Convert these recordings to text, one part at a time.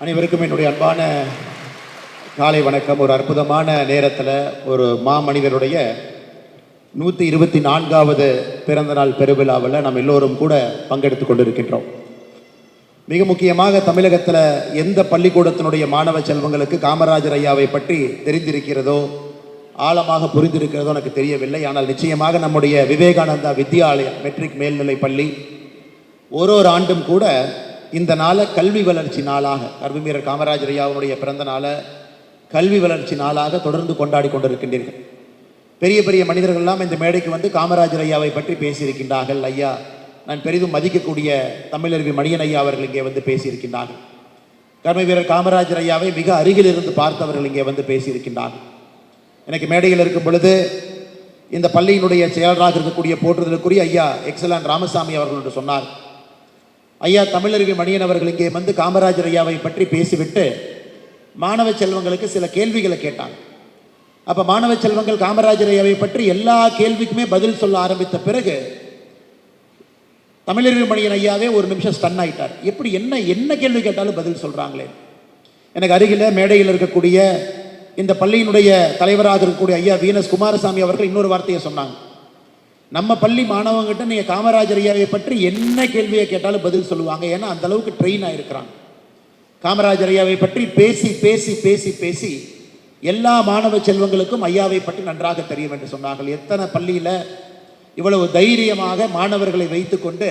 அனைவருக்கும் என்னுடைய அன்பான காலை வணக்கம். ஒரு அற்புதமான நேரத்தில் ஒரு மாமனிதருடைய 124வது பிறந்தநாள் பெருவிழாவில் நாம் எல்லோரும் கூட பங்கெடுத்து கொண்டிருக்கின்றோம். மிக முக்கியமாக தமிழகத்தில் எந்த பள்ளிக்கூடத்தினுடைய மாணவ செல்வங்களுக்கு காமராஜர் ஐயாவை பற்றி தெரிந்திருக்கிறதோ, ஆழமாக புரிந்திருக்கிறதோ எனக்கு தெரியவில்லை. ஆனால் நிச்சயமாக நம்முடைய விவேகானந்தா வித்யாலயா மெட்ரிக் மேல்நிலை பள்ளி ஒரு ஆண்டும் கூட இந்த நாளை கல்வி வளர்ச்சி நாளாக, கர்மவீரர் காமராஜர் ஐயாவுடைய பிறந்த நாளை கல்வி வளர்ச்சி நாளாக தொடர்ந்து கொண்டாடி கொண்டிருக்கின்றீர்கள். பெரிய பெரிய மனிதர்கள்லாம் இந்த மேடைக்கு வந்து காமராஜர் ஐயாவை பற்றி பேசியிருக்கின்றார்கள். ஐயா, நான் பெரிதும் மதிக்கக்கூடிய தமிழருவி மணியன் ஐயா அவர்கள் இங்கே வந்து பேசியிருக்கின்றார்கள். கர்மவீரர் காமராஜர் ஐயாவை மிக அருகில் இருந்து பார்த்தவர்கள் இங்கே வந்து பேசியிருக்கின்றார்கள். எனக்கு மேடையில் இருக்கும் பொழுது இந்த பள்ளியினுடைய செயலராக இருக்கக்கூடிய போற்றுதலுக்குரிய ஐயா எக்ஸலன் ராமசாமி அவர்கள் என்று சொன்னார். ஐயா, தமிழருவி மணியன் அவர்கள் இங்கே வந்து காமராஜர் ஐயாவை பற்றி பேசிவிட்டு மாணவ செல்வங்களுக்கு சில கேள்விகளை கேட்டாங்க. அப்போ மாணவ செல்வங்கள் காமராஜர் ஐயாவை பற்றி எல்லா கேள்விக்குமே பதில் சொல்ல ஆரம்பித்த பிறகு தமிழருவி மணியன் ஐயாவே ஒரு நிமிஷம் ஸ்டன் ஆகிட்டார். எப்படி என்ன கேள்வி கேட்டாலும் பதில் சொல்கிறாங்களே. எனக்கு அருகில் மேடையில் இருக்கக்கூடிய இந்த பள்ளியினுடைய தலைவராக இருக்கக்கூடிய ஐயா வீனஸ் குமாரசாமி அவர்கள் இன்னொரு வார்த்தையை சொன்னாங்க. நம்ம பள்ளி மாணவங்கிட்ட நீங்கள் காமராஜர் ஐயாவை பற்றி என்ன கேள்வியை கேட்டாலும் பதில் சொல்லுவாங்க. ஏன்னா அந்த அளவுக்கு ட்ரெயின் ஆகிருக்கிறாங்க. காமராஜர் ஐயாவை பற்றி பேசி பேசி பேசி பேசி எல்லா மாணவ செல்வங்களுக்கும் ஐயாவை பற்றி நன்றாக தெரியும் என்று சொன்னார்கள். எத்தனை பள்ளியில் இவ்வளவு தைரியமாக மாணவர்களை வைத்துக்கொண்டு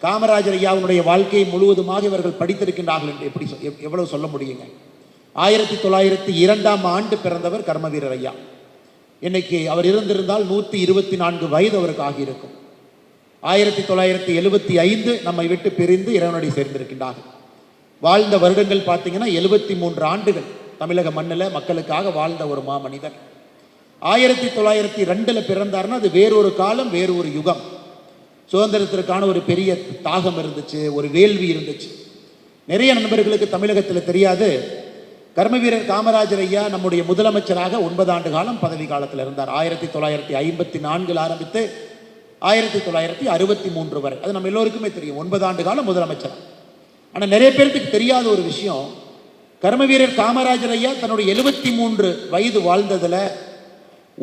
காமராஜர் ஐயாவுடைய வாழ்க்கையை முழுவதுமாக இவர்கள் படித்திருக்கின்றார்கள் என்று எவ்வளவு சொல்ல முடியுங்க. 1902ஆம் ஆண்டு பிறந்தவர் கர்மவீரர் ஐயா. இன்னைக்கு அவர் இருந்திருந்தால் 124 வயது அவருக்கு ஆகியிருக்கும். 1975 நம்மை விட்டு பிரிந்து இறைவனடி சேர்ந்திருக்கின்றார்கள். வாழ்ந்த வருடங்கள் பார்த்தீங்கன்னா 73 ஆண்டுகள் தமிழக மண்ணில் மக்களுக்காக வாழ்ந்த ஒரு மாமனிதர். 1902 பிறந்தார்னா அது வேறொரு காலம், வேறொரு யுகம். சுதந்திரத்திற்கான ஒரு பெரிய தாகம் இருந்துச்சு, ஒரு வேள்வி இருந்துச்சு. நிறைய நண்பர்களுக்கு தமிழகத்தில் தெரியாது, கர்மவீரர் காமராஜர் ஐயா நம்முடைய முதலமைச்சராக 9 ஆண்டு காலம் பதவி காலத்தில் இருந்தார். 1954 ஆரம்பித்து 1963 வரை. அது நம்ம எல்லோருக்குமே தெரியும். 9 ஆண்டு காலம் முதலமைச்சர். ஆனால் நிறைய பேருக்கு தெரியாத ஒரு விஷயம், கர்மவீரர் காமராஜர் ஐயா தன்னுடைய 73 வயது வாழ்ந்ததில்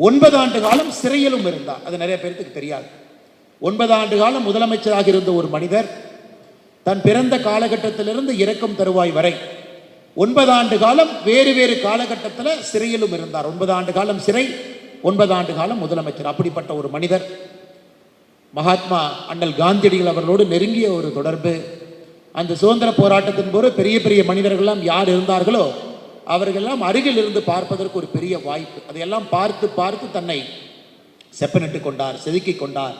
9 ஆண்டு காலம் சிறையிலும் இருந்தார். அது நிறைய பேருக்கு தெரியாது. 9 ஆண்டு காலம் முதலமைச்சராக இருந்த ஒரு மனிதர் தன் பிறந்த காலகட்டத்திலிருந்து இறக்கும் தருவாய் வரை 9 ஆண்டு காலம் வேறு வேறு காலகட்டத்தில் சிறையிலும் இருந்தார். 9 ஆண்டு காலம் சிறை, 9 ஆண்டு காலம் முதலமைச்சர். அப்படிப்பட்ட ஒரு மனிதர். மகாத்மா அண்ணல் காந்தியடிகள் அவர்களோடு நெருங்கிய ஒரு தொடர்பு. அந்த சுதந்திர போராட்டத்தின் போது பெரிய பெரிய மனிதர்கள்லாம் யார் இருந்தார்களோ அவர்களெல்லாம் அருகில் இருந்து பார்ப்பதற்கு ஒரு பெரிய வாய்ப்பு. அதையெல்லாம் பார்த்து பார்த்து தன்னை செப்பனிட்டு கொண்டார், செதுக்கி கொண்டார்.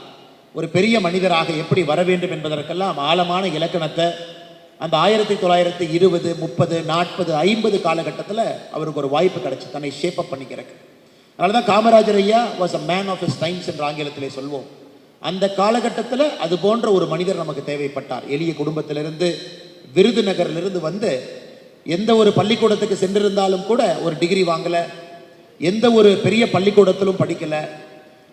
ஒரு பெரிய மனிதராக எப்படி வர வேண்டும் என்பதற்கெல்லாம் ஆழமான இலக்கணத்தை அந்த 1920, 30, 40, 50 காலகட்டத்தில் அவருக்கு ஒரு வாய்ப்பு கிடைச்சி தன்னை ஷேப்பப் பண்ணிக்கிறக்கு. அதனால தான் காமராஜர் ஐயா was a man of his times என்று ஆங்கிலத்திலே சொல்வோம். அந்த காலகட்டத்தில் அது போன்ற ஒரு மனிதர் நமக்கு தேவைப்பட்டார். எளிய குடும்பத்திலிருந்து, விருதுநகரிலிருந்து வந்து எந்த ஒரு பள்ளிக்கூடத்துக்கு சென்றிருந்தாலும் கூட ஒரு டிகிரி வாங்கலை, எந்த ஒரு பெரிய பள்ளிக்கூடத்திலும் படிக்கலை.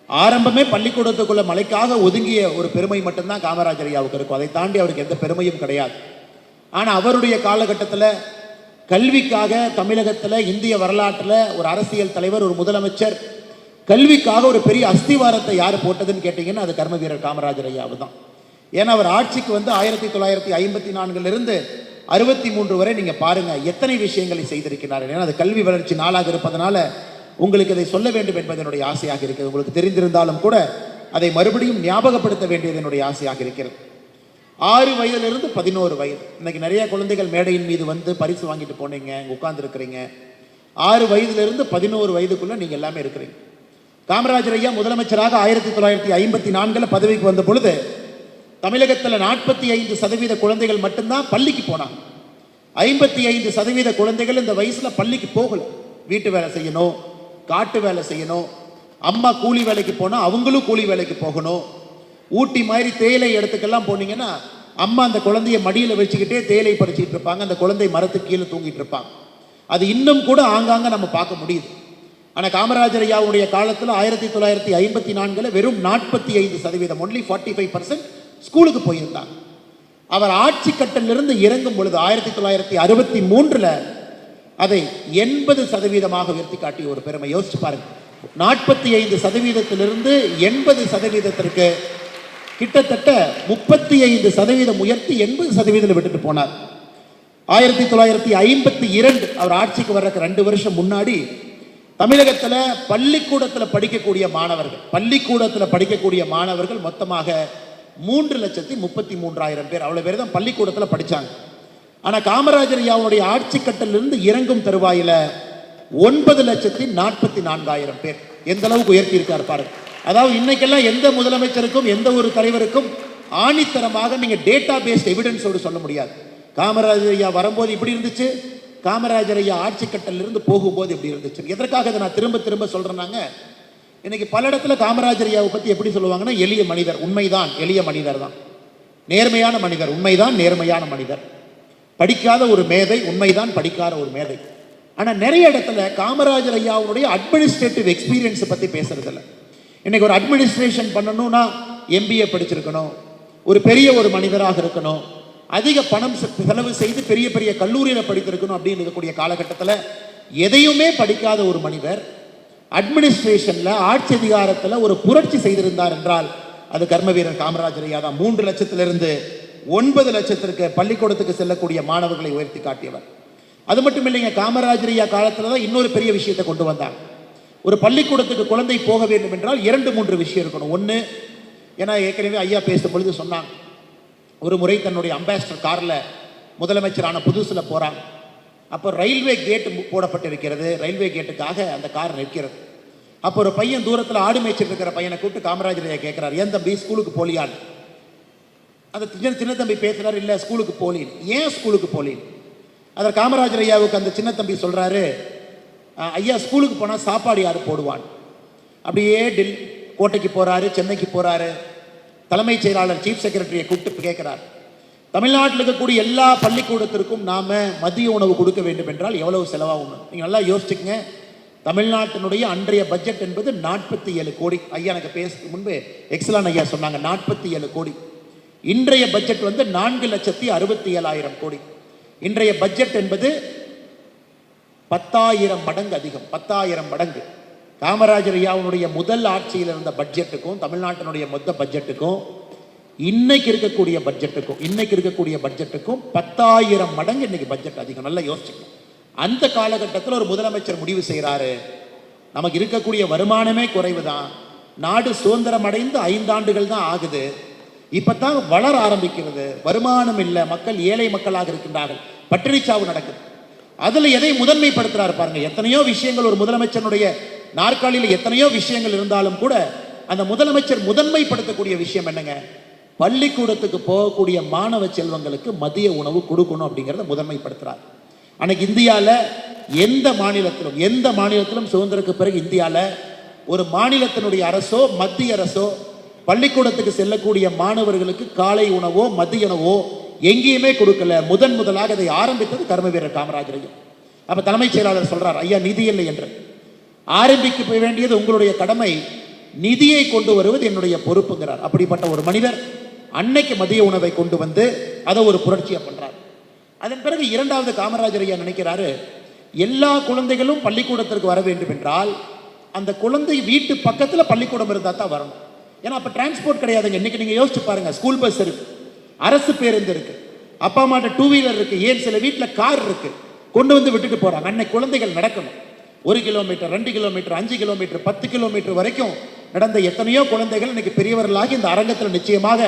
ஆரம்பமே பள்ளிக்கூடத்துக்குள்ள மலைக்காக ஒதுங்கிய ஒரு பெருமை மட்டும்தான் காமராஜர் ஐயாவுக்கு இருக்கும். அதை தாண்டி அவருக்கு எந்த பெருமையும் கிடையாது. ஆனால் அவருடைய காலகட்டத்தில் கல்விக்காக தமிழகத்தில், இந்திய வரலாற்றில் ஒரு அரசியல் தலைவர், ஒரு முதலமைச்சர் கல்விக்காக ஒரு பெரிய அஸ்திவாரத்தை யார் போட்டதுன்னு கேட்டிங்கன்னா அது கர்மவீரர் காமராஜர் ஐயாவு தான். ஏன்னா அவர் ஆட்சிக்கு வந்து 1954 63 வரை நீங்கள் பாருங்கள் எத்தனை விஷயங்களை செய்திருக்கிறார்கள். ஏன்னா அது கல்வி வளர்ச்சி நாளாக இருப்பதனால உங்களுக்கு இதை சொல்ல வேண்டும் என்பது என்னுடைய ஆசையாக இருக்கிறது. உங்களுக்கு தெரிந்திருந்தாலும் கூட அதை மறுபடியும் ஞாபகப்படுத்த வேண்டியது என்னுடைய ஆசையாக இருக்கிறது. 6 வயதிலிருந்து 11 வயது. இன்னைக்கு நிறைய குழந்தைகள் மேடையின் மீது வந்து பரிசு வாங்கிட்டு போனீங்க, உட்கார்ந்துருக்கிறீங்க. 6 வயதிலிருந்து 11 வயதுக்குள்ள நீங்க எல்லாமே இருக்கிறீங்க. காமராஜர் ஐயா முதலமைச்சராக 1954 பதவிக்கு வந்த பொழுது தமிழகத்தில் 45% குழந்தைகள் மட்டும்தான் பள்ளிக்கு போனாங்க. 55% குழந்தைகள் இந்த வயசுல பள்ளிக்கு போகல. வீட்டு வேலை செய்யணும், காட்டு வேலை செய்யணும். அம்மா கூலி வேலைக்கு போனால் அவங்களும் கூலி வேலைக்கு போகணும். ஊட்டி மாதிரி தேயிலை இடத்துக்கெல்லாம் போனீங்கன்னா அம்மா அந்த குழந்தைய மடியில் வச்சுக்கிட்டே தேயிலை பறிச்சுட்டு இருப்பாங்க. அந்த குழந்தை மரத்துக்கு கீழே தூங்கிட்டு இருப்பாங்க. அது இன்னும் கூட ஆங்காங்க நம்ம பார்க்க முடியுது. ஆனால் காமராஜர் ஐயாவுடைய காலத்தில் 1954 வெறும் 45%, ஒன்லி 45% ஸ்கூலுக்கு போயிருந்தாங்க. அவர் ஆட்சி கட்டலிருந்து இறங்கும் பொழுது 1963 அதை 80% உயர்த்தி காட்டிய ஒரு பெருமை. யோசிச்சு பாருங்க, 45%லிருந்து 80%ற்கு கிட்டத்தட்ட 35% உயர்த்தி 80% விட்டுட்டு போனார். 1952 அவர் ஆட்சிக்கு வர்றதுக்கு 2 வருஷம் முன்னாடி தமிழகத்தில் பள்ளிக்கூடத்தில் படிக்கக்கூடிய மாணவர்கள் மொத்தமாக 3,33,000 பேர். அவ்வளவு பேர் தான் பள்ளிக்கூடத்தில் படிச்சாங்க. ஆனா காமராஜர் ஐயாவுடைய ஆட்சி கட்டலிருந்து இறங்கும் தருவாயில 9,44,000 பேர். எந்த அளவுக்கு உயர்த்தி இருக்கார் பாருங்க. அதாவது இன்னைக்கெல்லாம் எந்த முதலமைச்சருக்கும் எந்த ஒரு தலைவருக்கும் ஆணித்தரமாக நீங்க டேட்டா பேஸ்ட் எவிடன்ஸோடு சொல்ல முடியாது. காமராஜர் ஐயா வரும்போது இப்படி இருந்துச்சு, காமராஜர் ஐயா ஆட்சி கட்டலிருந்து போகும்போது எப்படி இருந்துச்சு. எதற்காக இதை நான் திரும்ப திரும்ப சொல்றேன்னாங்க, இன்னைக்கு பல இடத்துல காமராஜர் ஐயாவை பத்தி எப்படி சொல்லுவாங்கன்னா, எளிய மனிதர். உண்மைதான், எளிய மனிதர் தான். நேர்மையான மனிதர், உண்மைதான், நேர்மையான மனிதர். படிக்காத ஒரு மேதை, உண்மைதான், படிக்காத ஒரு மேதை. ஆனா நிறைய இடத்துல காமராஜர் ஐயாவுடைய அட்மினிஸ்ட்ரேட்டிவ் எக்ஸ்பீரியன்ஸ் பத்தி பேசுறது இல்லை. இன்னைக்கு ஒரு அட்மினிஸ்ட்ரேஷன் பண்ணணும்னா MBA படிச்சிருக்கணும், ஒரு பெரிய ஒரு மனிதராக இருக்கணும், அதிக பணம் செலவு செய்து பெரிய பெரிய கல்லூரியில் படித்திருக்கணும் அப்படின்னு இருக்கக்கூடிய காலகட்டத்தில் எதையுமே படிக்காத ஒரு மனிதர் அட்மினிஸ்ட்ரேஷன்ல, ஆட்சி அதிகாரத்தில் ஒரு புரட்சி செய்திருந்தார் என்றால் அது கர்ம வீரர் காமராஜர் ஐயா தான். 3 லட்சத்திலிருந்து 9 லட்சத்திற்கு பள்ளிக்கூடத்துக்கு செல்லக்கூடிய மாணவர்களை உயர்த்தி காட்டியவர். அது மட்டும் இல்லைங்க, காமராஜர் ஐயா காலத்தில் தான் இன்னொரு பெரிய விஷயத்தை கொண்டு வந்தாங்க. ஒரு பள்ளிக்கூடத்துக்கு குழந்தை போக வேண்டும் என்றால் 2-3 விஷயம் இருக்கணும். ஒன்று, ஏன்னா ஏற்கனவே ஐயா பேசும் பொழுது சொன்னாங்க, ஒரு முறை தன்னுடைய அம்பாசிடர் காரில் முதலமைச்சரான புதுசில் போகிறாங்க. அப்போ ரயில்வே கேட்டு போடப்பட்டிருக்கிறது. ரயில்வே கேட்டுக்காக அந்த கார் நிற்கிறது. அப்போ ஒரு பையன் தூரத்தில் ஆடு மேய்ச்சிட்டு இருக்கிற பையனை கூப்பிட்டு காமராஜர் ஐயா கேட்குறாரு, ஏன் தம்பி ஸ்கூலுக்கு போலியான்னு. அந்த சின்ன தம்பி பேசுகிறார், இல்லை ஸ்கூலுக்கு போலின்னு. ஏன் ஸ்கூலுக்கு போலின்னு? அதை காமராஜர் ஐயாவுக்கு அந்த சின்ன தம்பி சொல்கிறாரு, ஐயா ஸ்கூலுக்கு போனால் சாப்பாடு யார் போடுவான். அப்படியே கோட்டைக்கு போகிறாரு, சென்னைக்கு போகிறாரு. தலைமைச் செயலாளர் சீஃப் செக்ரட்டரியை கூப்பிட்டு கேட்கிறார், தமிழ்நாட்டில் இருக்கக்கூடிய எல்லா பள்ளிக்கூடத்திற்கும் நாம மதிய உணவு கொடுக்க வேண்டும் என்றால் எவ்வளவு செலவாகும்? நீங்க நல்லா யோசிச்சுங்க. தமிழ்நாட்டினுடைய அன்றைய பட்ஜெட் என்பது 47 கோடி. ஐயா எனக்கு பேசுறதுக்கு முன்பு எக்ஸலான் ஐயா சொன்னாங்க 47 கோடி. இன்றைய பட்ஜெட் வந்து 4,67,000 கோடி. இன்றைய பட்ஜெட் என்பது 10,000 மடங்கு அதிகம். 10,000 மடங்கு. காமராஜர் ஐயாவுடைய முதல் ஆட்சியில் இருந்த பட்ஜெட்டுக்கும் தமிழ்நாட்டினுடைய மொத்த பட்ஜெட்டுக்கும் இன்னைக்கு இருக்கக்கூடிய பட்ஜெட்டுக்கும் 10,000 மடங்கு இன்னைக்கு பட்ஜெட் அதிகம். நல்லா யோசிச்சுக்கணும். அந்த காலகட்டத்தில் ஒரு முதலமைச்சர் முடிவு செய்கிறாரு, நமக்கு இருக்கக்கூடிய வருமானமே குறைவு தான், நாடு சுதந்திரம் அடைந்து 5 ஆண்டுகள் தான் ஆகுது, இப்பதான் வளர ஆரம்பிக்கிறது, வருமானம் இல்லை, மக்கள் ஏழை மக்களாக இருக்கின்றார்கள், பட்டினிச்சாவு நடக்குது. அதுல எதை முதன்மைப்படுத்துறாரு பாருங்க. எத்தனையோ விஷயங்கள் ஒரு முதலமைச்சருடைய நாற்காலியில் எத்தனையோ விஷயங்கள் இருந்தாலும் கூட அந்த முதலமைச்சர் முதன்மைப்படுத்தக்கூடிய விஷயம் என்னங்க? பள்ளிக்கூடத்துக்கு போகக்கூடிய மாணவ செல்வங்களுக்கு மதிய உணவு கொடுக்கணும் அப்படிங்கிறத முதன்மைப்படுத்துறார். அன்னைக்கு இந்தியாவில் எந்த மாநிலத்திலும் சுதந்திரத்துக்கு பிறகு இந்தியாவில் ஒரு மாநிலத்தினுடைய அரசோ மத்திய அரசோ பள்ளிக்கூடத்துக்கு செல்லக்கூடிய மாணவர்களுக்கு காலை உணவோ மதிய உணவோ எங்கேயுமே கொடுக்கல. முதலாக அதை ஆரம்பித்தது கர்ம வீரர் காமராஜர் ஐயா. அப்ப தலைமைச் செயலாளர் சொல்றார், ஐயா நிதி இல்லை என்று. ஆரம்பிக்க வேண்டியது உங்களுடைய கடமை, நிதியை கொண்டு வருவது என்னுடைய பொறுப்புங்கிறார். அப்படிப்பட்ட ஒரு மனிதர் அன்னைக்கு மதிய உணவை கொண்டு வந்து அதை ஒரு புரட்சியை பண்றார். அதன் பிறகு இரண்டாவது காமராஜர் ஐயா நினைக்கிறாரு, எல்லா குழந்தைகளும் பள்ளிக்கூடத்திற்கு வர வேண்டும் என்றால் அந்த குழந்தை வீட்டு பக்கத்துல பள்ளிக்கூடம் இருந்தா தான் வரணும். ஏன்னா அப்ப டிரான்ஸ்போர்ட் கிடையாதுங்க. இன்னைக்கு நீங்க யோசிச்சு பாருங்க, ஸ்கூல் பஸ் இருக்கு, அரசு பேருந்து இருக்கு, அப்பா அம்மாட்ட 2 வீலர் இருக்கு, ஏன் சில வீட்டில் கார் இருக்கு, கொண்டு வந்து விட்டுட்டு போறாங்க. அன்னைக்கு குழந்தைகள் நடக்கணும். 1 கிலோமீட்டர், 2 கிலோமீட்டர், 5 கிலோமீட்டர், 10 கிலோமீட்டர் வரைக்கும் நடந்த எத்தனையோ குழந்தைகள் இன்னைக்கு பெரியவர்களாகி இந்த அரங்கத்தில் நிச்சயமாக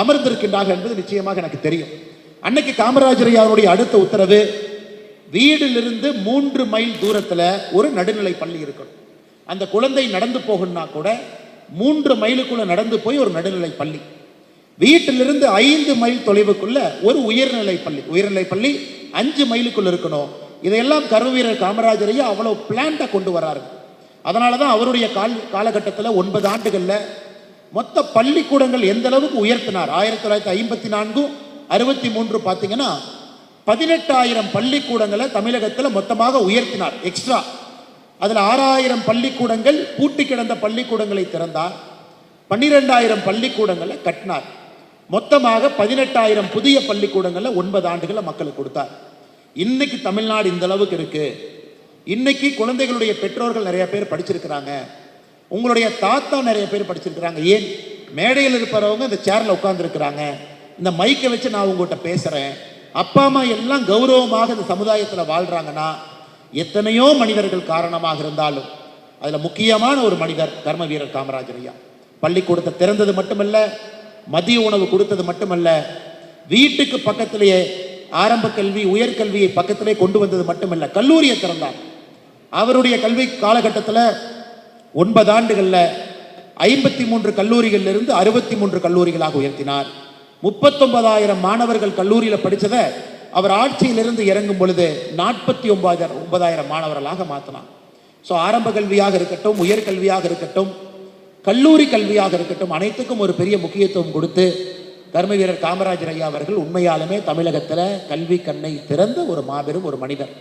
அமர்ந்திருக்கின்றார்கள் என்பது நிச்சயமாக எனக்கு தெரியும். அன்னைக்கு காமராஜர் ஐயாவுடைய அடுத்த உத்தரவு, வீடிலிருந்து 3 மைல் தூரத்துல ஒரு நடுநிலை பள்ளி இருக்கணும். அந்த குழந்தை நடந்து போகணும்னா கூட 3 மைலுக்குள்ள நடந்து போய் ஒரு நடுநிலை பள்ளி, வீட்டிலிருந்து 5 மைல் தொலைவுக்குள்ள ஒரு உயர்நிலை பள்ளி 5 மைலுக்குள்ள இருக்கணும். இதையெல்லாம் கர்மவீரர் காமராஜர் ஐயா அவ்வளவு பிளான்டா கொண்டு வராரு. அதனாலதான் அவருடைய காலகட்டத்தில் 9 ஆண்டுகள்ல மொத்த பள்ளிக்கூடங்கள் எந்த அளவுக்கு உயர்த்தினார். 1954, 63 பார்த்தீங்கன்னா 18,000 பள்ளிக்கூடங்களை தமிழகத்தில் மொத்தமாக உயர்த்தினார் எக்ஸ்ட்ரா. அதுல 6,000 பள்ளிக்கூடங்கள் பூட்டி கிடந்த பள்ளிக்கூடங்களை திறந்தார், 12,000 பள்ளிக்கூடங்களை கட்டினார். மொத்தமாக 18,000 புதிய பள்ளிக்கூடங்கள்ல 9 ஆண்டுகள்ல மக்களுக்கு கொடுத்தார். இன்னைக்கு தமிழ்நாடு இந்த அளவுக்கு இருக்கு. இன்னைக்கு குழந்தைகளுடைய பெற்றோர்கள் நிறைய பேர் படிச்சிருக்கிறாங்க. உங்களுடைய தாத்தா நிறைய பேர் படிச்சிருக்கிறாங்க. ஏன் மேடையில் இருப்பவங்க இந்த சேர்ல உட்கார்ந்து இருக்கிறாங்க. இந்த மைக்கை வச்சு நான் உங்ககிட்ட பேசுறேன். அப்பா அம்மா எல்லாம் கௌரவமாக இந்த சமுதாயத்தில் வாழ்றாங்கன்னா எத்தனையோ மனிதர்கள் காரணமாக இருந்தாலும் அதுல முக்கியமான ஒரு மனிதர் கர்ம வீரர் காமராஜர் ஐயா. பள்ளிக்கூடத்தை திறந்தது மட்டுமல்ல, மதிய உணவு கொடுத்தது மட்டுமல்ல, வீட்டுக்கு பக்கத்திலேயே ஆரம்ப கல்வி உயர்கல்வியை பக்கத்திலே கொண்டு வந்தது மட்டுமல்ல, கல்லூரியை திறந்தார். அவருடைய கல்வி காலகட்டத்தில் 9 ஆண்டுகளில் 53 கல்லூரிகளிலிருந்து 63 கல்லூரிகளாக உயர்த்தினார். 39,000 மாணவர்கள் கல்லூரியில் படித்ததை அவர் ஆட்சியிலிருந்து இறங்கும் பொழுது 49,000 மாணவர்களாக மாற்றினார். ஸோ ஆரம்ப கல்வியாக இருக்கட்டும், உயர்கல்வியாக இருக்கட்டும், கல்லூரி கல்வியாக இருக்கட்டும், அனைத்துக்கும் ஒரு பெரிய முக்கியத்துவம் கொடுத்து கர்ம வீரர் காமராஜர் ஐயா அவர்கள் உண்மையாலுமே தமிழகத்தில் கல்வி கண்ணை திறந்த ஒரு மாபெரும் ஒரு மனிதர்.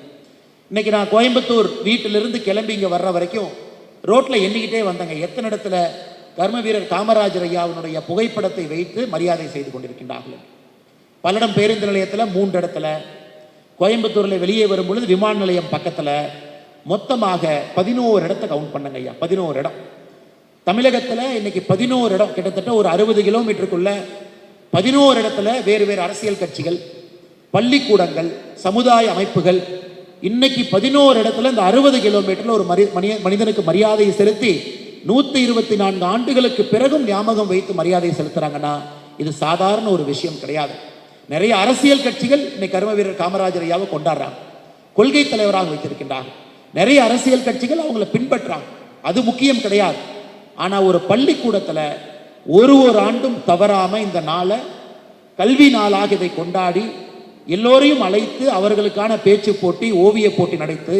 இன்னைக்கு நான் கோயம்புத்தூர் வீட்டிலிருந்து கிளம்பி இங்கே வர்ற வரைக்கும் ரோட்டில் எண்ணிக்கிட்டே வந்தேங்க, எத்தனை இடத்துல கர்ம வீரர் காமராஜர் ஐயாவினுடைய புகைப்படத்தை வைத்து மரியாதை செய்து கொண்டிருக்கின்றார்கள். பல்லடம் பேருந்து நிலையத்தில் 3 இடத்துல, கோயம்புத்தூரில் வெளியே வரும் பொழுது விமான நிலையம் பக்கத்தில், மொத்தமாக 11 இடத்தை கவுண்ட் பண்ணுங்க ஐயா. 11 இடம் தமிழகத்தில் இன்னைக்கு 11 இடம், கிட்டத்தட்ட ஒரு 60 கிலோமீட்டருக்குள்ள 11 இடத்துல வேறு வேறு அரசியல் கட்சிகள், பள்ளிக்கூடங்கள், சமுதாய அமைப்புகள் இன்னைக்கு 11 இடத்துல இந்த 60 கிலோமீட்டர்ல ஒரு மனிதனுக்கு மரியாதையை செலுத்தி 124 ஆண்டுகளுக்கு பிறகும் ஞாபகம் வைத்து மரியாதை செலுத்துறாங்கன்னா இது சாதாரண ஒரு விஷயம் கிடையாது. நிறைய அரசியல் கட்சிகள் இன்னைக்கு கர்ம வீரர் காமராஜர் ஐயாவை கொண்டாடுறாங்க, கொள்கை தலைவராக வைத்திருக்கின்றாங்க. நிறைய அரசியல் கட்சிகள் அவங்களை பின்பற்றாங்க, அது முக்கியம் கிடையாது. ஆனா ஒரு பள்ளிக்கூடத்தில் ஒரு ஆண்டும் தவறாம இந்த நாளை கல்வி நாளாக இதை கொண்டாடி எல்லோரையும் அழைத்து அவர்களுக்கான பேச்சு போட்டி, ஓவிய போட்டி நடத்து,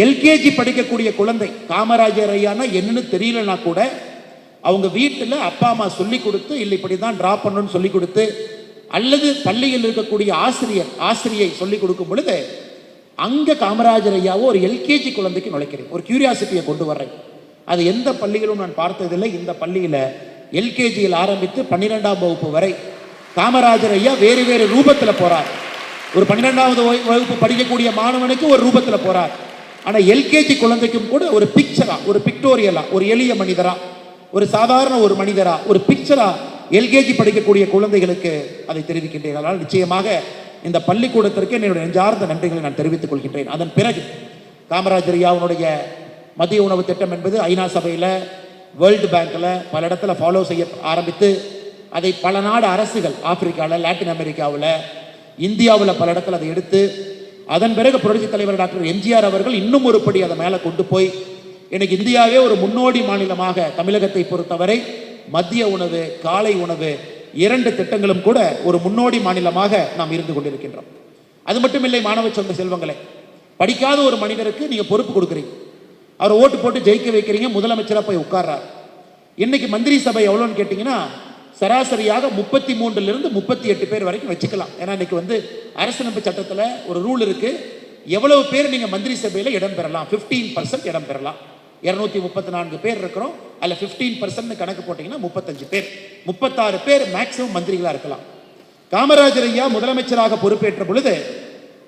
எல்கேஜி படிக்கக்கூடிய குழந்தை காமராஜர் ஐயானா என்னன்னு தெரியலனா கூட அவங்க வீட்டில் அப்பா அம்மா சொல்லி கொடுத்து, இல்லை இப்படி தான் ட்ரா பண்ணணும்னு சொல்லி கொடுத்து, அல்லது பள்ளியில் இருக்கக்கூடிய ஆசிரியை சொல்லி கொடுக்கும் பொழுது அங்கே காமராஜர் ஐயாவோ ஒரு எல்கேஜி குழந்தைக்கு நுழைக்கிறேன், ஒரு கியூரியாசிட்டியை கொண்டு வர்றேன். அது எந்த பள்ளிகளும் நான் பார்த்ததில்லை. இந்த பள்ளியில் எல்கேஜியில் ஆரம்பித்து 12ஆம் வகுப்பு வரை காமராஜர் ஐயா வேறு வேறு ரூபத்தில் போறார். ஒரு 12வது வகுப்பு படிக்கக்கூடிய மாணவனுக்கு ஒரு ரூபத்தில் போறார். ஆனால் எல்கேஜி குழந்தைக்கும் கூட ஒரு பிக்சரா, ஒரு பிக்டோரியலா, ஒரு எளிய மனிதரா, ஒரு சாதாரண ஒரு மனிதரா, ஒரு பிக்சரா எல்கேஜி படிக்கக்கூடிய குழந்தைகளுக்கு அதை தெரிவிக்கின்றேன். அதனால் நிச்சயமாக இந்த பள்ளிக்கூடத்திற்கு என்னுடைய நெஞ்சார்ந்த நன்றிகளை நான் தெரிவித்துக் கொள்கின்றேன். அதன் பிறகு காமராஜர் ஐயாவுடைய மதிய உணவு திட்டம் என்பது ஐநா சபையில், வேர்ல்டு பேங்க்கில் பல இடத்துல ஃபாலோ செய்ய ஆரம்பித்து அதை பல நாடு அரசுகள், ஆப்பிரிக்காவில், லாட்டின் அமெரிக்காவில், இந்தியாவில் பல இடத்துல அதை எடுத்து, அதன் பிறகு புரட்சி தலைவர் டாக்டர் எம்ஜிஆர் அவர்கள் இன்னும் ஒரு படி அதை மேலே கொண்டு போய் இன்னைக்கு இந்தியாவே ஒரு முன்னோடி மாநிலமாக தமிழகத்தை பொறுத்தவரை மதிய உணவு, காலை உணவு 2 திட்டங்களும் கூட ஒரு முன்னோடி மாநிலமாக நாம் இருந்து கொண்டிருக்கின்றோம். அது மட்டும் இல்லை மாணவ சொந்த செல்வங்களே, படிக்காத ஒரு மனிதருக்கு நீங்கள் பொறுப்பு கொடுக்குறீங்க, அவரை ஓட்டு போட்டு ஜெயிக்க வைக்கிறீங்க, முதலமைச்சராக போய் உட்கார்றார். இன்னைக்கு மந்திரி சபை எவ்வளோன்னு கேட்டிங்கன்னா சராசரியாக 33லிருந்து 38 பேர் வரைக்கும் வச்சுக்கலாம். ஏன்னா இன்னைக்கு அரசியலமைப்பு சட்டத்தில் ஒரு ரூல் இருக்கு, எவ்வளவு பேர் நீங்கள் மந்திரி சபையில் இடம் பெறலாம், 15% இடம் பெறலாம். 234 பேர் இருக்கிறோம், அதில் 15% கணக்கு போட்டிங்கன்னா 35 பேர், 36 பேர் மேக்சிமம் மந்திரிகளாக இருக்கலாம். காமராஜர் ஐயா முதலமைச்சராக பொறுப்பேற்ற பொழுது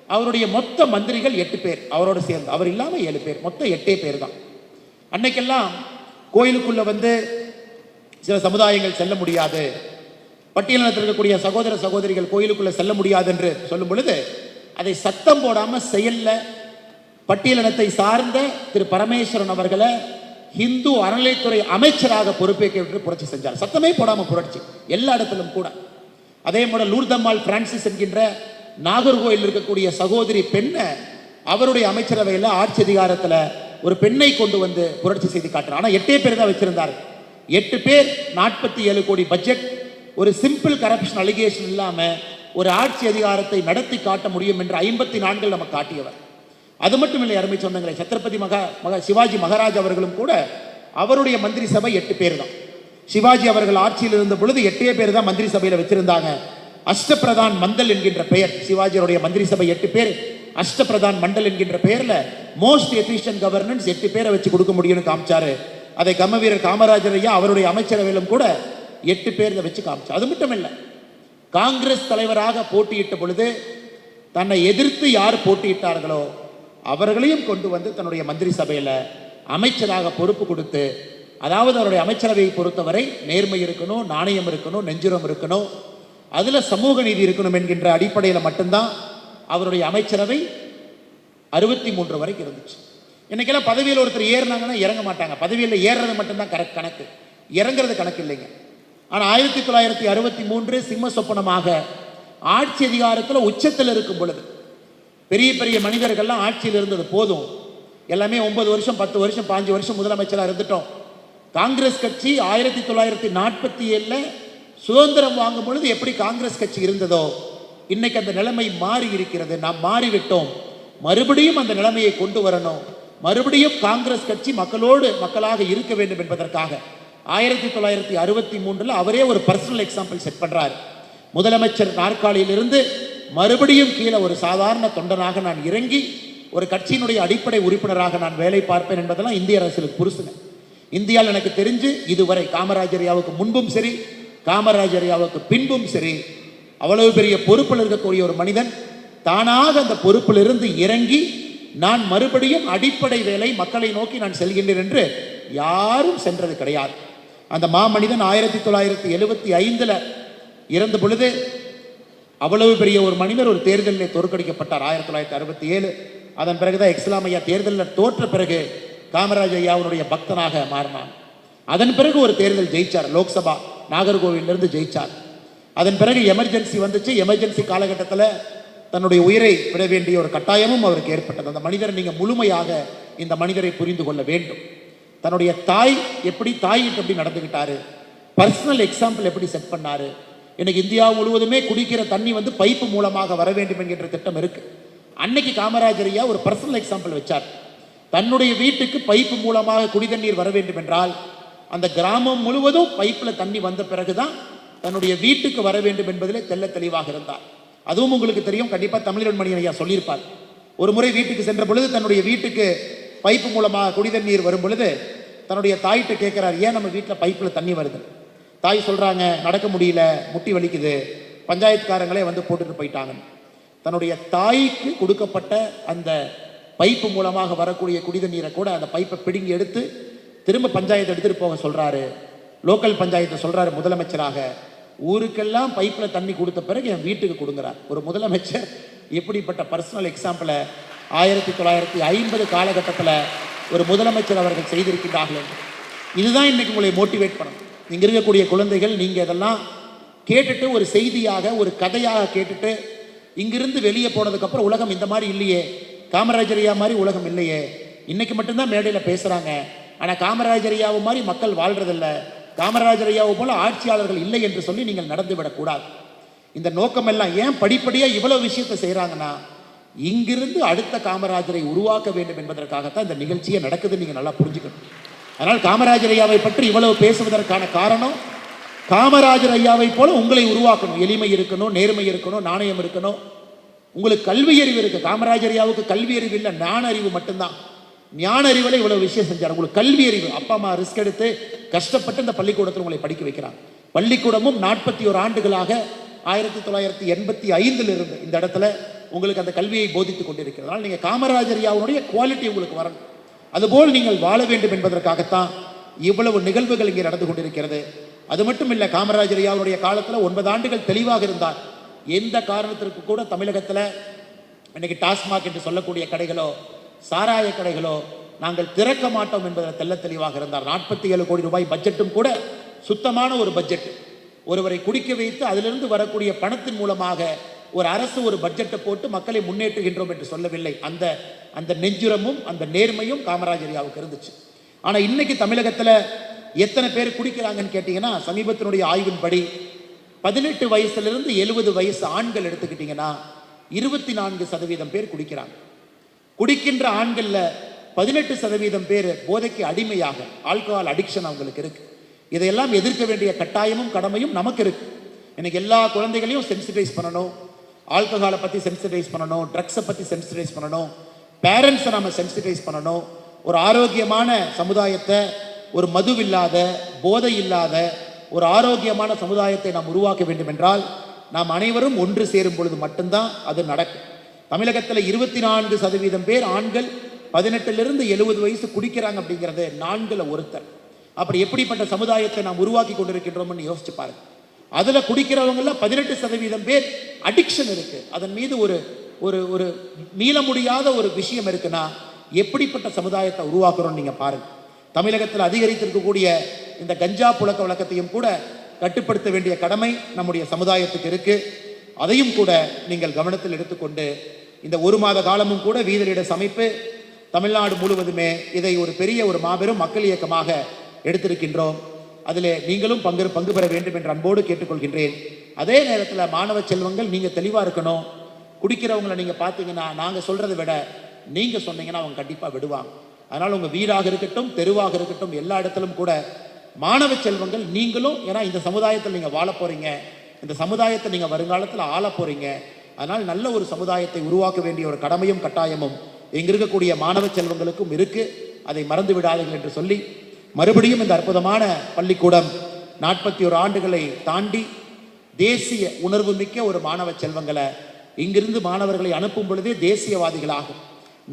அவருடைய மொத்த மந்திரிகள் 8 பேர், அவரோடு சேர்ந்து, அவர் இல்லாமல் 7 பேர், மொத்தம் 8 பேர் தான். அன்னைக்கெல்லாம் கோயிலுக்குள்ள சில சமுதாயங்கள் செல்ல முடியாது, பட்டியலினத்தில் இருக்கக்கூடிய சகோதர சகோதரிகள் கோயிலுக்குள்ள செல்ல முடியாது என்று சொல்லும் பொழுது அதை சத்தம் போடாமல் செயல்ல பட்டியலினத்தை சார்ந்த திரு பரமேஸ்வரன் அவர்களை இந்து அறநிலைத்துறை அமைச்சராக பொறுப்பேற்று புரட்சி செஞ்சார். சத்தமே போடாமல் புரட்சி எல்லா இடத்திலும் கூட. அதே போல லூர்தம்மாள் பிரான்சிஸ் என்கின்ற நாகர்கோயில் இருக்கக்கூடிய சகோதரி பெண்ணை அவருடைய அமைச்சரவையில் ஆட்சி அதிகாரத்தில் ஒரு பெண்ணை கொண்டு வந்து புரட்சி செய்து காட்டுறார். ஆனால் 8 பேர் தான் வச்சிருந்தார். 8 பேர், 47 கோடி பட்ஜெட், ஒரு சிம்பிள் கரப்ஷன் அலிகேஷன் இல்லாமல் ஒரு ஆட்சி அதிகாரத்தை நடத்தி காட்ட முடியும் என்று 54 நமக்கு காட்டியவர். அது மட்டும் இல்லை அருமை சொந்தங்களே, சத்ரபதி சிவாஜி மகாராஜ் அவர்களும் கூட அவருடைய மந்திரி சபை 8 பேர் தான். சிவாஜி அவர்கள் ஆட்சியில் இருந்த பொழுது 8 பேர் தான் மந்திரி சபையில் வச்சிருந்தாங்க. அஷ்டபிரதான் மண்டல் என்கின்ற பெயர், சிவாஜியுடைய மந்திரி சபை 8 பேர், அஷ்டபிரதான் மண்டல் என்கின்ற பெயர்ல மோஸ்ட் எஃபிஷியன்ட் கவர்னன்ஸ் 8 பேரை வச்சு கொடுக்க முடியும்னு காமிச்சாரு. அதை கர்ம வீரர் காமராஜர் ஐயா அவருடைய அமைச்சரவையிலும் கூட 8 பேரை வச்சு காமிச்சார். அது மட்டும் இல்லை, காங்கிரஸ் தலைவராக போட்டியிட்ட பொழுது தன்னை எதிர்த்து யார் போட்டியிட்டார்களோ அவர்களையும் கொண்டு வந்து தன்னுடைய மந்திரி சபையில் அமைச்சராக பொறுப்பு கொடுத்து, அதாவது அவருடைய அமைச்சரவையை பொறுத்தவரை நேர்மை இருக்கணும், நாணயம் இருக்கணும், நெஞ்சுரம் இருக்கணும், அதில் சமூக நீதி இருக்கணும் என்கின்ற அடிப்படையில் மட்டும்தான் அவருடைய அமைச்சரவை 63 வரைக்கும் இருந்துச்சு. இன்னைக்கெல்லாம் பதவியில் ஒருத்தர் ஏறினாங்கன்னா இறங்க மாட்டாங்க. பதவியில் ஏறுறது மட்டும்தான் கணக்கு, இறங்குறது கணக்கு இல்லைங்க. ஆனால் 1963 சிம்ம சொப்பனமாக ஆட்சி அதிகாரத்தில் உச்சத்தில் இருக்கும் பொழுது பெரிய பெரிய மனிதர்கள்லாம் ஆட்சியில் இருந்தது போதும், எல்லாமே 9 வருஷம் 10 வருஷம் 5 வருஷம் முதலமைச்சராக இருந்துட்டோம். காங்கிரஸ் கட்சி 1947 சுதந்திரம் வாங்கும் பொழுது எப்படி காங்கிரஸ் கட்சி இருந்ததோ இன்னைக்கு அந்த நிலைமை மாறி இருக்கிறது. நாம் மாறிவிட்டோம். மறுபடியும் அந்த நிலைமையை கொண்டு வரணும். மறுபடியும் காங்கிரஸ் கட்சி மக்களாக இருக்க வேண்டும் என்பதற்காக 1963 அவரே ஒரு பர்சனல் எக்ஸாம்பிள் செட் பண்றார். முதலமைச்சர் நாற்காலியிலிருந்து மறுபடியும் கீழே ஒரு சாதாரண தொண்டனாக நான் இறங்கி ஒரு கட்சியினுடைய அடிப்படை உறுப்பினராக நான் வேலை பார்ப்பேன் என்பதெல்லாம் இந்திய அரசியலுக்கு புருஷங்க. இந்தியாவில் எனக்கு தெரிஞ்சு இதுவரை காமராஜர் ஐயாவுக்கு முன்பும் சரி, காமராஜர் ஐயாவுக்கு பின்பும் சரி, அவ்வளவு பெரிய பொறுப்பில் இருக்கக்கூடிய ஒரு மனிதன் தானாக அந்த பொறுப்பிலிருந்து இறங்கி நான் மறுபடியும் அடிப்படை வேலை மக்களை நோக்கி நான் செல்கின்றேன் என்று யாரும் சென்றது கிடையாது. அந்த மாமனிதன் 1975 இறந்த பொழுது அவ்வளவு பெரிய ஒரு மனிதர் ஒரு தேர்தலில் தோற்கடிக்கப்பட்டார் 1967. அதன் பிறகுதான் எக்ஸலாம் ஐயா தேர்தலில் தோற்ற பிறகு காமராஜ் ஐயாவுடைய பக்தனாக மாறினான். அதன் பிறகு ஒரு தேர்தல் ஜெயிச்சார், லோக்சபா நாகர்கோவிலிருந்து ஜெயிச்சார். அதன் பிறகு எமர்ஜென்சி வந்துச்சு. எமர்ஜென்சி காலகட்டத்தில் தன்னுடைய உயிரை விட வேண்டிய ஒரு கட்டாயமும் அவருக்கு ஏற்பட்டது. அந்த மனிதரை நீங்கள் முழுமையாக இந்த மனிதரை புரிந்து கொள்ள வேண்டும். தன்னுடைய தாய் எப்படி எப்படி நடந்துக்கிட்டாரு, பர்சனல் எக்ஸாம்பிள் எப்படி செட் பண்ணாரு. இன்னைக்கு இந்தியா முழுவதுமே குடிக்கிற தண்ணி பைப்பு மூலமாக வர வேண்டும் என்கின்ற திட்டம் இருக்கு. அன்னைக்கு காமராஜர் ஐயா ஒரு பர்சனல் எக்ஸாம்பிள் வச்சார். தன்னுடைய வீட்டுக்கு பைப்பு மூலமாக குடி தண்ணீர் வர வேண்டும் என்றால் அந்த கிராமம் முழுவதும் பைப்பில் தண்ணி வந்த பிறகுதான் தன்னுடைய வீட்டுக்கு வர வேண்டும் என்பதிலே தெல்ல தெளிவாக இருந்தார். அதுவும் உங்களுக்கு தெரியும், கண்டிப்பாக தமிழன் மணியன் ஐயா சொல்லியிருப்பார். ஒரு முறை வீட்டுக்கு சென்ற பொழுது தன்னுடைய வீட்டுக்கு பைப்பு மூலமாக குடி தண்ணீர் வரும் பொழுது தன்னுடைய தாயிட்ட கேட்கிறார், ஏன் நம்ம வீட்டில் பைப்பில் தண்ணி வருது? தாய் சொல்றாங்க, நடக்க முடியல, முட்டி வலிக்குது, பஞ்சாயத்துக்காரங்களே போட்டுட்டு போயிட்டாங்க. தன்னுடைய தாய்க்கு கொடுக்கப்பட்ட அந்த பைப்பு மூலமாக வரக்கூடிய குடி தண்ணீரை கூட அந்த பைப்பை பிடுங்கி எடுத்து திரும்ப பஞ்சாயத்து எடுத்துட்டு போக சொல்றாரு. லோக்கல் பஞ்சாயத்தை சொல்றாரு முதலமைச்சராக, ஊருக்கெல்லாம் பைப்பில் தண்ணி கொடுத்த பிறகு என் வீட்டுக்கு கொடுங்கிறார். ஒரு முதலமைச்சர் இப்படிப்பட்ட பர்சனல் எக்ஸாம்பிளை 1950 காலகட்டத்தில் ஒரு முதலமைச்சர் அவர்கள் செய்திருக்கின்றார்கள். இதுதான் இன்னைக்கு உங்களை மோட்டிவேட் பண்ணணும். இங்கே இருக்கக்கூடிய குழந்தைகள், நீங்கள் இதெல்லாம் கேட்டுட்டு ஒரு செய்தியாக ஒரு கதையாக கேட்டுட்டு இங்கிருந்து வெளியே போனதுக்கப்புறம் உலகம் இந்த மாதிரி இல்லையே, காமராஜர் ஐயா மாதிரி உலகம் இல்லையே, இன்னைக்கு மட்டும்தான் மேடையில் பேசுகிறாங்க, ஆனால் காமராஜர் ஐயாவை மாதிரி மக்கள் வாழ்றதில்ல, காமராஜர் ஐயாவை போல ஆட்சியாளர்கள் இல்லை என்று சொல்லி நீங்கள் நடந்து விடக்கூடாது. இந்த நோக்கம் எல்லாம் ஏன் படிப்படியாக இவ்வளவு விஷயத்தை செய்கிறாங்கன்னா, இங்கிருந்து அடுத்த காமராஜரை உருவாக்க வேண்டும் என்பதற்காகத்தான் இந்த நிகழ்ச்சியே நடக்குது. நீங்கள் நல்லா புரிஞ்சுக்கணும். அதனால் காமராஜர் ஐயாவை பற்றி இவ்வளவு பேசுவதற்கான காரணம், காமராஜர் ஐயாவை போல உங்களை உருவாக்கணும். எளிமை இருக்கணும், நேர்மை இருக்கணும், நாணயம் இருக்கணும். உங்களுக்கு கல்வி அறிவு இருக்கு. காமராஜர் ஐயாவுக்கு கல்வி அறிவு இல்லை, ஞான அறிவு மட்டும்தான். ஞான அறிவில் இவ்வளவு விஷயம் செஞ்சார். உங்களுக்கு கல்வி அறிவு, அப்பா அம்மா ரிஸ்க் எடுத்து கஷ்டப்பட்டு இந்த பள்ளிக்கூடத்தில் உங்களை படிக்க வைக்கிறாங்க. பள்ளிக்கூடமும் 41 ஆண்டுகளாக 1985 இருந்து இந்த இடத்துல உங்களுக்கு அந்த கல்வியை போதித்துக் கொண்டிருக்கிறதுனால நீங்கள் காமராஜர் ஐயாவுடைய குவாலிட்டி உங்களுக்கு வரணும். அதுபோல் நீங்கள் வாழ வேண்டும் என்பதற்காகத்தான் இவ்வளவு நிகழ்வுகள் இங்கே நடந்து கொண்டிருக்கிறது. அது மட்டும் இல்லை, காமராஜர் ஐயாவுடைய காலத்தில் 9 ஆண்டுகள் தெளிவாக இருந்தார். எந்த காரணத்திற்கு கூட தமிழகத்தில் இன்னைக்கு டாஸ்மாக் என்று சொல்லக்கூடிய கடைகளோ சாராய கடைகளோ நாங்கள் திறக்க மாட்டோம் என்பதில் தெல்ல தெளிவாக இருந்தார். 47 கோடி ரூபாய் பட்ஜெட்டும் கூட சுத்தமான ஒரு பட்ஜெட். ஒருவரை குடிக்க வைத்து அதிலிருந்து வரக்கூடிய பணத்தின் மூலமாக ஒரு அரசு ஒரு பட்ஜெட்டை போட்டு மக்களை முன்னேற்றுகின்றோம் என்று சொல்லவில்லை. அந்த நெஞ்சுரமும் அந்த நேர்மையும் காமராஜர் ஐயாவுக்கு இருந்துச்சு. ஆனால் இன்னைக்கு தமிழகத்தில் எத்தனை பேர் குடிக்கிறாங்கன்னு கேட்டீங்கன்னா, சமீபத்தினுடைய ஆய்வின்படி 18 வயசுலேருந்து 70 வயசு ஆண்கள் எடுத்துக்கிட்டிங்கன்னா 24% பேர் குடிக்கிறாங்க. குடிக்கின்ற ஆண்களில் 18% பேர் போதைக்கு அடிமையாக, ஆல்கஹால் அடிக்ஷன் அவங்களுக்கு இருக்கு. இதையெல்லாம் எதிர்க்க வேண்டிய கட்டாயமும் கடமையும் நமக்கு இருக்கு. இன்னைக்கு எல்லா குழந்தைகளையும் சென்சிடைஸ் பண்ணணும், ஆல்கஹாலை பற்றி சென்சிடைஸ் பண்ணணும், ட்ரக்ஸை பற்றி சென்சிடைஸ் பண்ணணும், பேரண்ட்ஸை நம்ம சென்சிடைஸ் பண்ணணும். ஒரு ஆரோக்கியமான சமுதாயத்தை, ஒரு மதுவில்லாத போதை இல்லாத ஒரு ஆரோக்கியமான சமுதாயத்தை நாம் உருவாக்க வேண்டும் என்றால் நாம் அனைவரும் ஒன்று சேரும் பொழுது மட்டும்தான் அது நடக்கும். தமிழகத்தில் 24% பேர் ஆண்கள் 18லிருந்து 70 வயசு குடிக்கிறாங்க அப்படிங்கிறது 4ல் ஒருத்தர். அப்படி எப்படிப்பட்ட சமுதாயத்தை நாம் உருவாக்கி கொண்டிருக்கின்றோம்னு யோசிச்சு பாருங்க. அதில் குடிக்கிறவங்கள 18% பேர் அடிக்ஷன் இருக்கு, அதன் மீது ஒரு ஒரு ஒரு மீள முடியாத ஒரு விஷயம் இருக்குன்னா எப்படிப்பட்ட சமுதாயத்தை உருவாக்குறோம்னு நீங்க பாருங்க. தமிழகத்தில் அதிகரித்திருக்கக்கூடிய இந்த கஞ்சா புழக்க வழக்கத்தையும் கூட கட்டுப்படுத்த வேண்டிய கடமை நம்முடைய சமுதாயத்துக்கு இருக்கு. அதையும் கூட நீங்கள் கவனத்தில் எடுத்துக்கொண்டு இந்த 1 மாத காலமும் கூட வீதலிட சமைப்பு தமிழ்நாடு முழுவதுமே இதை ஒரு பெரிய ஒரு மாபெரும் மக்கள் இயக்கமாக எடுத்திருக்கின்றோம். அதில் நீங்களும் பங்கு பெற வேண்டும் என்று அன்போடு கேட்டுக்கொள்கின்றேன். அதே நேரத்தில் மாணவ செல்வங்கள் நீங்கள் தெளிவாக இருக்கணும். குடிக்கிறவங்களை நீங்கள் பார்த்தீங்கன்னா நாங்கள் சொல்கிறத விட நீங்கள் சொன்னீங்கன்னா அவங்க கண்டிப்பாக விடுவாங்க. அதனால் உங்கள் வீடாக இருக்கட்டும், தெருவாக இருக்கட்டும், எல்லா இடத்திலும் கூட மாணவ செல்வங்கள் நீங்களும், ஏன்னா இந்த சமுதாயத்தில் நீங்கள் வாழ போகிறீங்க, இந்த சமுதாயத்தை நீங்கள் வருங்காலத்தில் ஆள போகிறீங்க. அதனால் நல்ல ஒரு சமுதாயத்தை உருவாக்க வேண்டிய ஒரு கடமையும் கட்டாயமும் இங்கே இருக்கக்கூடிய மாணவ செல்வங்களுக்கும் இருக்குது. அதை மறந்து விடாதீர்கள் என்று சொல்லி மறுபடியும் இந்த அற்புதமான பள்ளிக்கூடம் 41 ஆண்டுகளை தாண்டி தேசிய உணர்வு மிக்க ஒரு மாணவ செல்வங்களை இங்கிருந்து மாணவர்களை அனுப்பும் பொழுதே தேசியவாதிகளாகும்.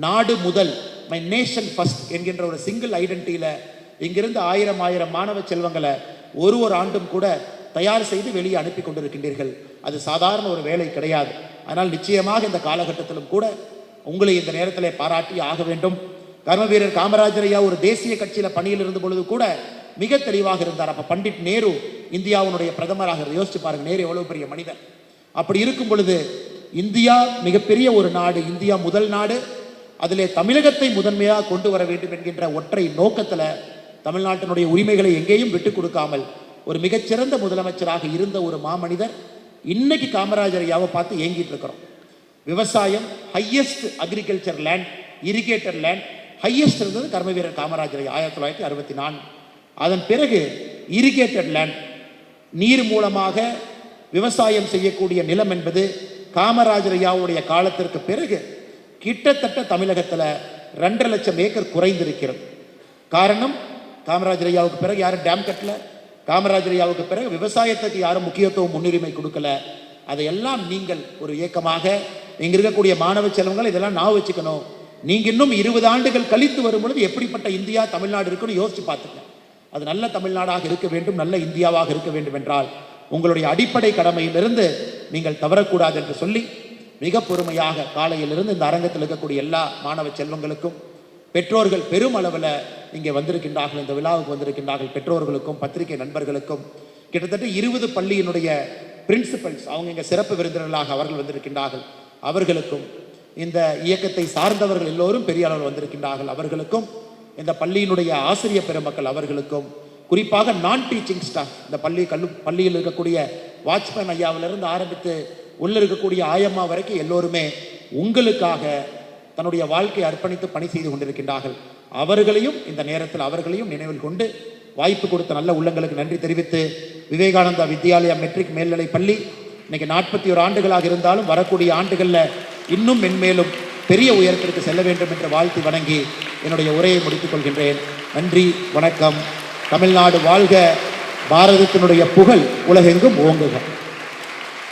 நாடு முதல், மை நேஷன் ஃபர்ஸ்ட் என்கின்ற ஒரு சிங்கிள் ஐடென்டிட்டியில் இங்கிருந்து 1000 மாணவ செல்வங்களை ஒரு ஆண்டும் கூட தயார் செய்து வெளியே அனுப்பி கொண்டிருக்கின்றீர்கள். அது சாதாரண ஒரு வேலை கிடையாது. ஆனால் நிச்சயமாக இந்த காலகட்டத்திலும் கூட உங்களை இந்த நேரத்தில் பாராட்டி ஆக வேண்டும். கர்ம வீரர் காமராஜர் ஐயா ஒரு தேசிய கட்சியில் பணியில் இருந்த பொழுது கூட மிக தெளிவாக இருந்தார். அப்போ பண்டிட் நேரு இந்தியாவுடைய பிரதமராக யோசிச்சு பாருங்க, நேரு எவ்வளவு பெரிய மனிதர். அப்படி இருக்கும் பொழுது இந்தியா மிகப்பெரிய ஒரு நாடு, இந்தியா முதல் நாடு, அதிலே தமிழகத்தை முதன்மையாக கொண்டு வர வேண்டும் என்கின்ற ஒற்றை நோக்கத்தில் தமிழ்நாட்டினுடைய உரிமைகளை எங்கேயும் விட்டுக் கொடுக்காமல் ஒரு மிகச்சிறந்த முதலமைச்சராக இருந்த ஒரு மாமனிதர். இன்னைக்கு காமராஜர் ஐயாவை பார்த்து ஏங்கிட்டு இருக்கிறோம். விவசாயம் highest, agriculture land, irrigated land highest இருந்தது கர்ம வீரர் காமராஜர் 1964. அதன் பிறகு இரிகேட்டட் லேண்ட், நீர் மூலமாக விவசாயம் செய்யக்கூடிய நிலம் என்பது காமராஜர் ஐயாவுடைய காலத்திற்கு பிறகு கிட்டத்தட்ட தமிழகத்தில் 2.5 லட்சம் ஏக்கர் குறைந்திருக்கிறது. காரணம், காமராஜர் ஐயாவுக்கு பிறகு யாரும் டேம் கட்டல, காமராஜர் ஐயாவுக்கு பிறகு விவசாயத்துக்கு யாரும் முக்கியத்துவம் முன்னுரிமை கொடுக்கல. அதையெல்லாம் நீங்கள் ஒரு இயக்கமாக இங்கே இருக்கக்கூடிய மாணவ செல்வங்கள் இதெல்லாம் நான் வச்சுக்கணும். நீங்கள் இன்னும் 20 ஆண்டுகள் கழித்து வரும் பொழுது எப்படிப்பட்ட இந்தியா தமிழ்நாடு இருக்குன்னு யோசிச்சு பார்த்துங்க. அது நல்ல தமிழ்நாடாக இருக்க வேண்டும், நல்ல இந்தியாவாக இருக்க வேண்டும் என்றால் உங்களுடைய அடிப்படை கடமையிலிருந்து நீங்கள் தவறக்கூடாது என்று சொல்லி மிக பொறுமையாக காலையிலிருந்து இந்த அரங்கத்தில் இருக்கக்கூடிய எல்லா மாணவ செல்வங்களுக்கும், பெற்றோர்கள் பெரும் அளவில் இங்கே வந்திருக்கின்றார்கள், இந்த விழாவுக்கு வந்திருக்கின்றார்கள், பெற்றோர்களுக்கும் பத்திரிகை நண்பர்களுக்கும், கிட்டத்தட்ட 20 பள்ளியினுடைய பிரின்சிபல்ஸ் அவங்க இங்கே சிறப்பு விருந்தினர்களாக அவர்கள் வந்திருக்கின்றார்கள், அவர்களுக்கும், இந்த இயக்கத்தை சார்ந்தவர்கள் எல்லோரும் பெரிய அளவில் வந்திருக்கின்றார்கள், அவர்களுக்கும், இந்த பள்ளியினுடைய ஆசிரியர் பெருமக்கள் அவர்களுக்கும், குறிப்பாக நான் டீச்சிங் ஸ்டாஃப், இந்த பள்ளியில் இருக்கக்கூடிய வாட்ச்மேன் ஐயாவிலிருந்து ஆரம்பித்து உள்ள இருக்கக்கூடிய ஆயம்மா வரைக்கும் எல்லோருமே உங்களுக்காக தன்னுடைய வாழ்க்கையை அர்ப்பணித்து பணி செய்து கொண்டிருக்கின்றார்கள். அவர்களையும் இந்த நேரத்தில் அவர்களையும் நினைவில் கொண்டு வாய்ப்பு கொடுத்த நல்ல உள்ளங்களுக்கு நன்றி தெரிவித்து, விவேகானந்தா வித்யாலயா மெட்ரிக் மேல்நிலை பள்ளி இன்னைக்கு 41 ஆண்டுகளாக இருந்தாலும் வரக்கூடிய ஆண்டுகளில் இன்னும் மென்மேலும் பெரிய உயரத்திற்கு செல்ல வேண்டும் என்று வாழ்த்து வணங்கி என்னுடைய உரையை முடித்துக் கொள்கின்றேன். நன்றி, வணக்கம். தமிழ்நாடு வாழ்க, பாரதத்தினுடைய புகழ் உலகெங்கும் ஓங்குக.